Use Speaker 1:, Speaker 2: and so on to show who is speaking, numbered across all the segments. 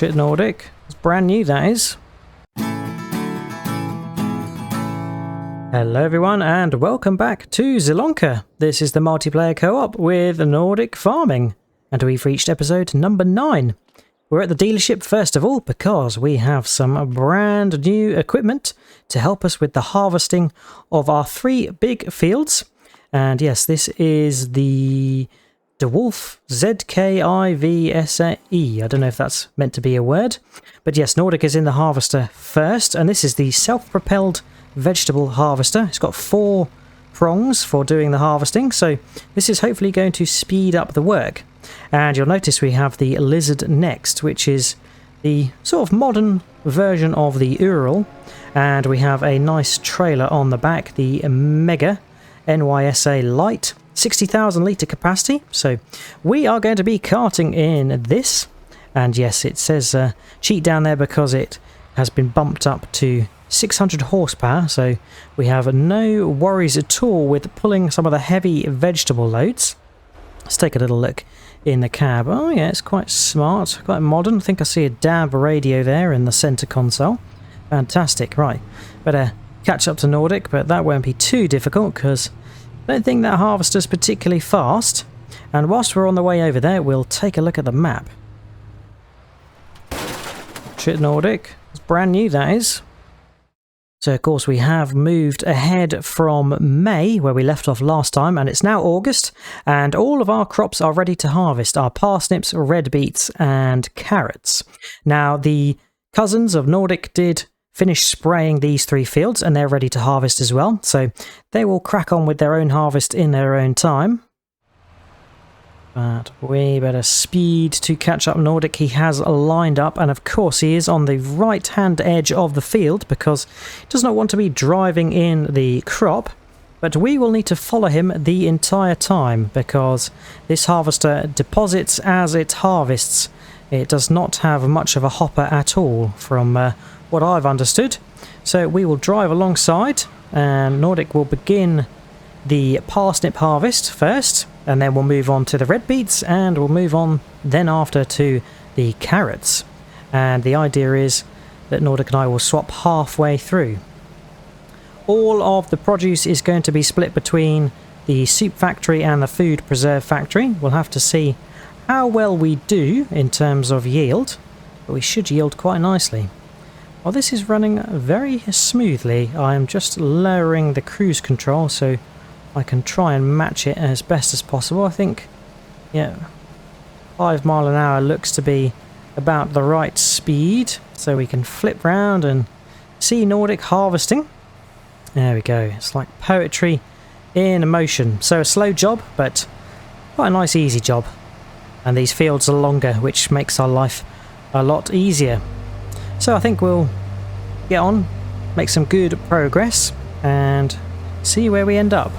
Speaker 1: Shit Nordic. It's brand new, that is. Hello everyone and welcome back to Zielonka. This is the multiplayer co-op with Nordic farming. And we've reached episode number 9. We're at the dealership first of all because we have some brand new equipment to help us with the harvesting of our 3 big fields. And yes, this is the Dewulf ZKIVSE. I don't know if that's meant to be a word. But yes, Nordic is in the harvester first. And this is the self-propelled vegetable harvester. It's got 4 prongs for doing the harvesting. So this is hopefully going to speed up the work. And you'll notice we have the lizard next, which is the sort of modern version of the Ural. And we have a nice trailer on the back, the Mega NYSA Light, 60,000 litre capacity. So we are going to be carting in this. And yes, it says cheat down there because it has been bumped up to 600 horsepower. So we have no worries at all with pulling some of the heavy vegetable loads. Let's take a little look in the cab. Oh yeah, it's quite smart, quite modern. I think I see a DAB radio there in the centre console. Fantastic. Right, better catch up to Nordic, but that won't be too difficult because I don't think that harvester's particularly fast. And whilst we're on the way over there, we'll take a look at the map. Shit Nordic. It's brand new, that is. So of course we have moved ahead from May, where we left off last time, and it's now August, and all of our crops are ready to harvest, our parsnips, red beets and carrots. Now the cousins of Nordic did finish spraying these 3 fields, and they're ready to harvest as well, so they will crack on with their own harvest in their own time. But we better speed to catch up Nordic. He has lined up, and of course he is on the right hand edge of the field because he does not want to be driving in the crop. But we will need to follow him the entire time because this harvester deposits as it harvests. It does not have much of a hopper at all from what I've understood. So we will drive alongside and Nordic will begin the parsnip harvest first, and then we'll move on to the red beets, and we'll move on then after to the carrots. And the idea is that Nordic and I will swap halfway through. All of the produce is going to be split between the soup factory and the food preserve factory. We'll have to see how well we do in terms of yield, but we should yield quite nicely. Well, this is running very smoothly. I am just lowering the cruise control so I can try and match it as best as possible. I think, yeah, 5 miles an hour looks to be about the right speed. So we can flip round and see Nordic harvesting. There we go. It's like poetry in motion. So a slow job, but quite a nice easy job. And these fields are longer, which makes our life a lot easier. So I think we'll get on, make some good progress, and see where we end up.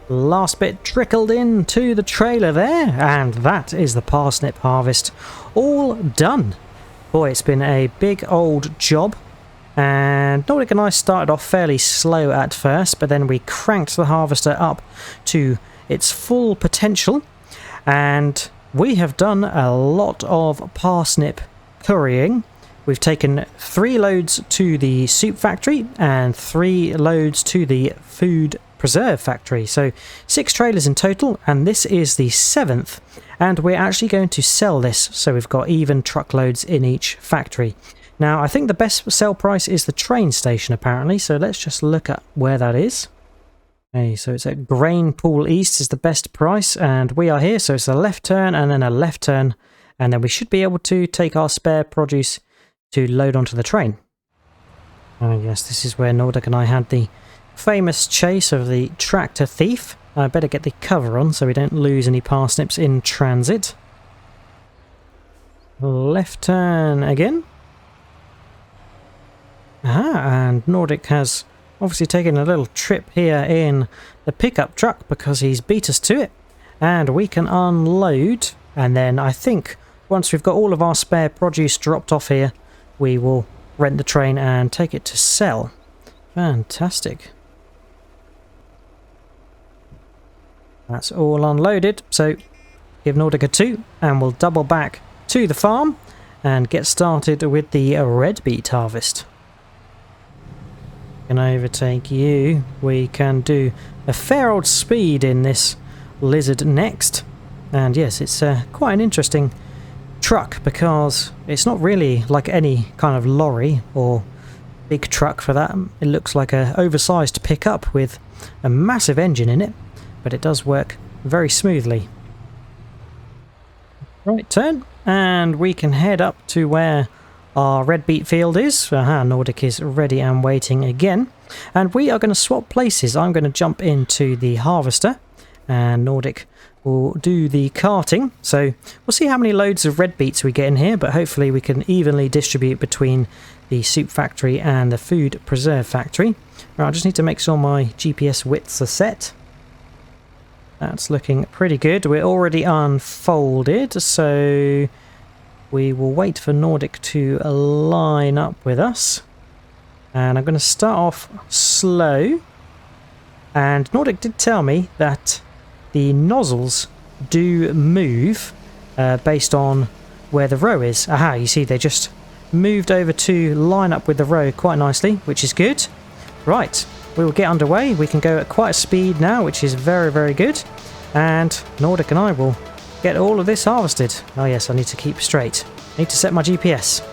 Speaker 1: Last bit trickled into the trailer there, and that is the parsnip harvest all done. Boy, it's been a big old job, and Nordic and I started off fairly slow at first, but then we cranked the harvester up to its full potential, and we have done a lot of parsnip currying. We've taken 3 loads to the soup factory and 3 loads to the food preserve factory, so 6 trailers in total, and this is the 7th, and we're actually going to sell this, so we've got even truckloads in each factory. Now I think the best sell price is the train station apparently, so let's just look at where that is. Okay, so it's at Grain Pool East is the best price, and we are here, so it's a left turn and then a left turn, and then we should be able to take our spare produce to load onto the train. Oh yes, this is where Nordic and I had the famous chase of the tractor thief. I better get the cover on so we don't lose any parsnips in transit. Left turn again. And Nordic has obviously taken a little trip here in the pickup truck because he's beat us to it. And we can unload, and then I think once we've got all of our spare produce dropped off here, we will rent the train and take it to sell. Fantastic. That's all unloaded, so give Nordic a 2 and we'll double back to the farm and get started with the red beet harvest. Can overtake you. We can do a fair old speed in this lizard next, and yes, it's quite an interesting truck because it's not really like any kind of lorry or big truck for that. It looks like an oversized pickup with a massive engine in it, but it does work very smoothly. Right turn, and we can head up to where our red beet field is. Nordic is ready and waiting again, and we are going to swap places. I'm going to jump into the harvester and Nordic will do the carting, so we'll see how many loads of red beets we get in here, but hopefully we can evenly distribute between the soup factory and the food preserve factory. Right, I just need to make sure my GPS widths are set. That's looking pretty good. We're already unfolded, so we will wait for Nordic to line up with us. And I'm going to start off slow. And Nordic did tell me that the nozzles do move based on where the row is. Aha, you see they just moved over to line up with the row quite nicely, which is good. Right, we will get underway. We can go at quite a speed now, which is very, very good. And Nordic and I will get all of this harvested. Oh yes, I need to keep straight. I need to set my GPS.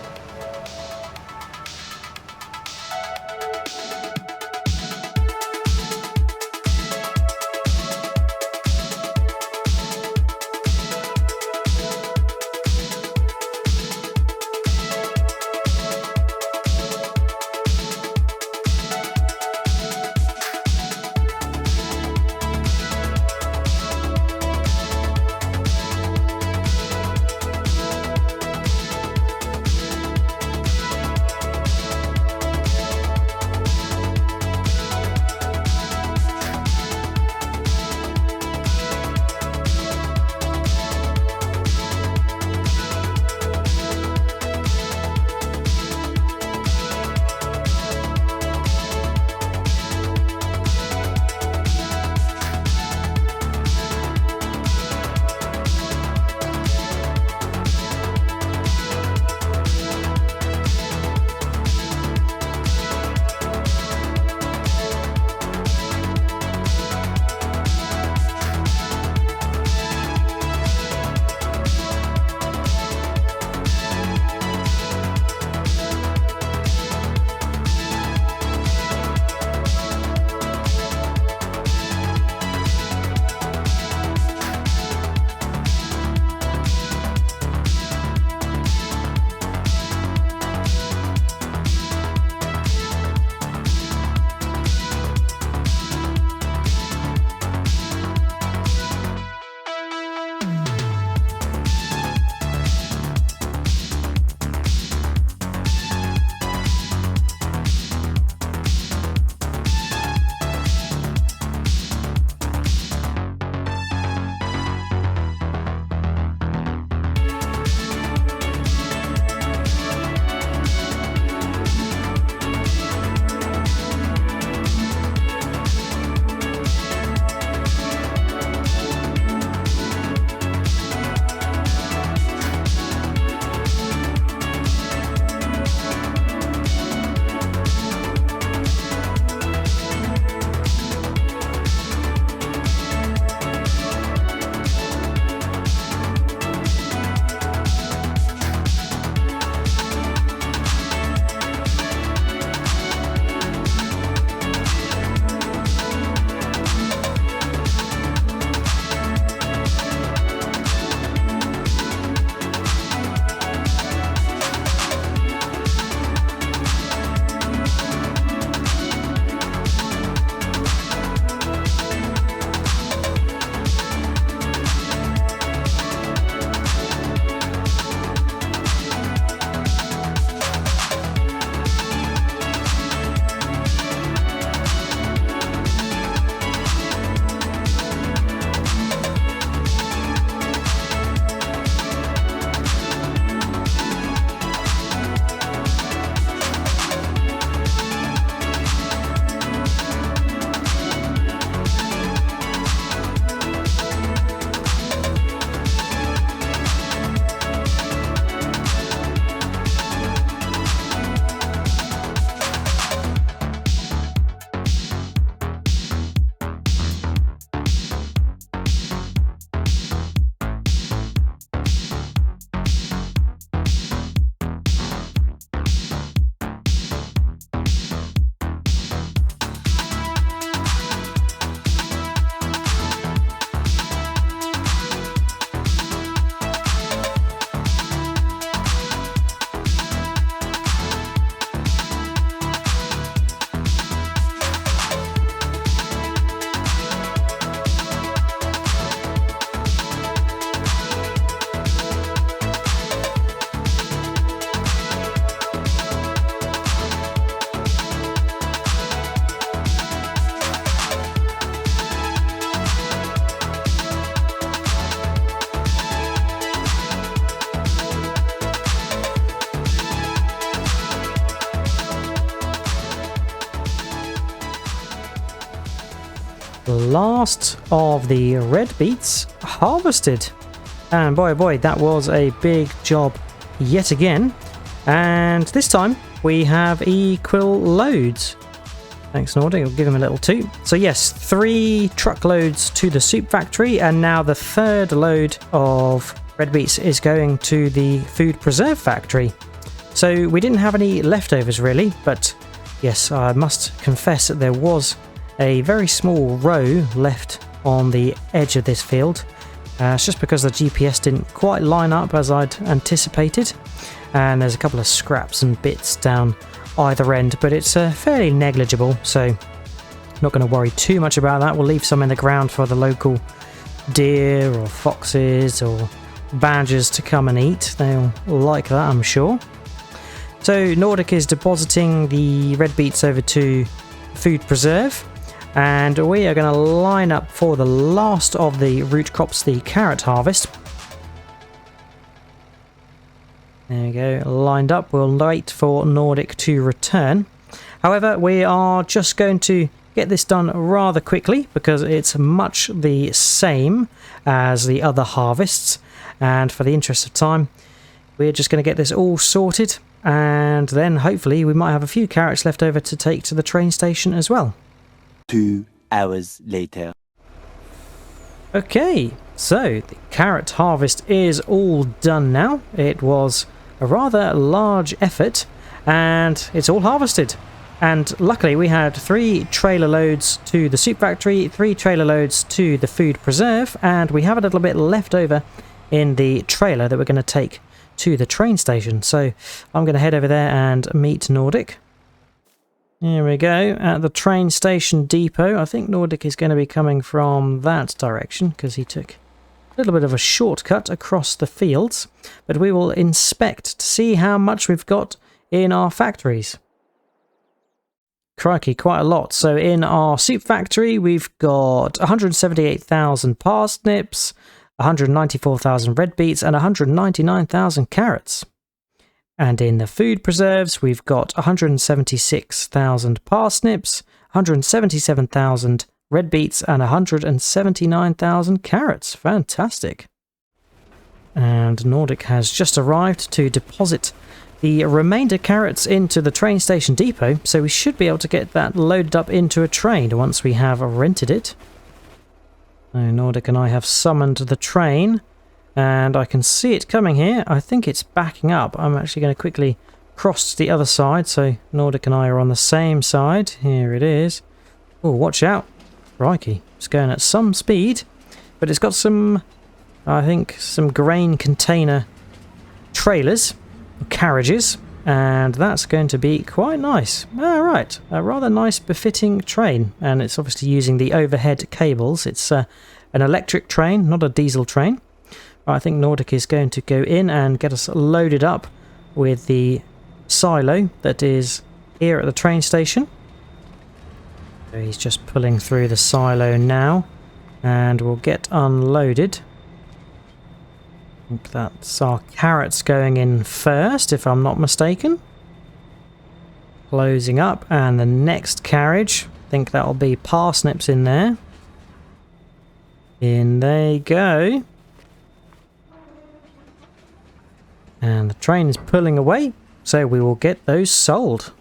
Speaker 1: last of the red beets harvested. And boy, oh boy, that was a big job yet again. And this time we have equal loads. Thanks, Nordic. I'll give him a little toot. So yes, 3 truckloads to the soup factory, and now the 3rd load of red beets is going to the food preserve factory. So we didn't have any leftovers really, but yes, I must confess that there was a very small row left on the edge of this field. It's just because the GPS didn't quite line up as I'd anticipated, and there's a couple of scraps and bits down either end, but it's fairly negligible, so not going to worry too much about that. We'll leave some in the ground for the local deer or foxes or badgers to come and eat. They'll like that, I'm sure. So Nordic is depositing the red beets over to food preserve, and we are going to line up for the last of the root crops, the carrot harvest. There we go, lined up. We'll wait for Nordic to return. However, we are just going to get this done rather quickly because it's much the same as the other harvests, and for the interest of time we're just going to get this all sorted, and then hopefully we might have a few carrots left over to take to the train station as well.
Speaker 2: 2 hours later.
Speaker 1: Okay, so the carrot harvest is all done now. It was a rather large effort, and it's all harvested. And luckily we had 3 trailer loads to the soup factory, 3 trailer loads to the food preserve, and we have a little bit left over in the trailer that we're going to take to the train station. So I'm going to head over there and meet Nordic. Here we go, at the train station depot. I think Nordic is going to be coming from that direction because he took a little bit of a shortcut across the fields, but we will inspect to see how much we've got in our factories. Crikey, quite a lot. So in our soup factory we've got 178,000 parsnips, 194,000 red beets, and 199,000 carrots. And in the food preserves we've got 176,000 parsnips, 177,000 red beets, and 179,000 carrots. Fantastic. And Nordic has just arrived to deposit the remainder carrots into the train station depot, so we should be able to get that loaded up into a train once we have rented it. So Nordic and I have summoned the train, and I can see it coming here. I think it's backing up. I'm actually going to quickly cross to the other side, so Nordic and I are on the same side. Here it is. Oh, watch out. Crikey, it's going at some speed, but it's got some, I think, some grain container trailers, carriages, and that's going to be quite nice. Alright, a rather nice befitting train, and it's obviously using the overhead cables. It's an electric train, not a diesel train. I think Nordic is going to go in and get us loaded up with the silo that is here at the train station. So he's just pulling through the silo now, and we'll get unloaded. I think that's our carrots going in first, if I'm not mistaken. Closing up, and the next carriage, I think that'll be parsnips in there. In they go. And the train is pulling away, so we will get those sold.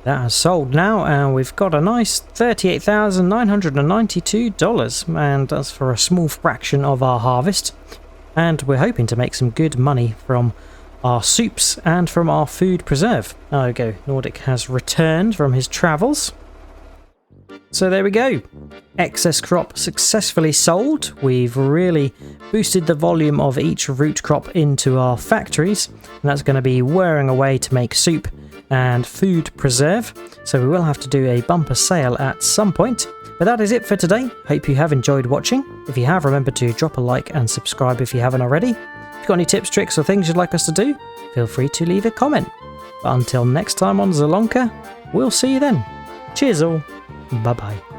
Speaker 1: That has sold now, and we've got a nice $38,992, and that's for a small fraction of our harvest. And we're hoping to make some good money from our soups and from our food preserve. There we go, Nordic has returned from his travels. So there we go, excess crop successfully sold. We've really boosted the volume of each root crop into our factories, and that's going to be whirring away to make soup and food preserve, so we will have to do a bumper sale at some point. But that is it for today. Hope you have enjoyed watching. If you have, remember to drop a like and subscribe if you haven't already. If you've got any tips, tricks or things you'd like us to do, feel free to leave a comment. But until next time on Zielonka, we'll see you then. Cheers all. Bye bye.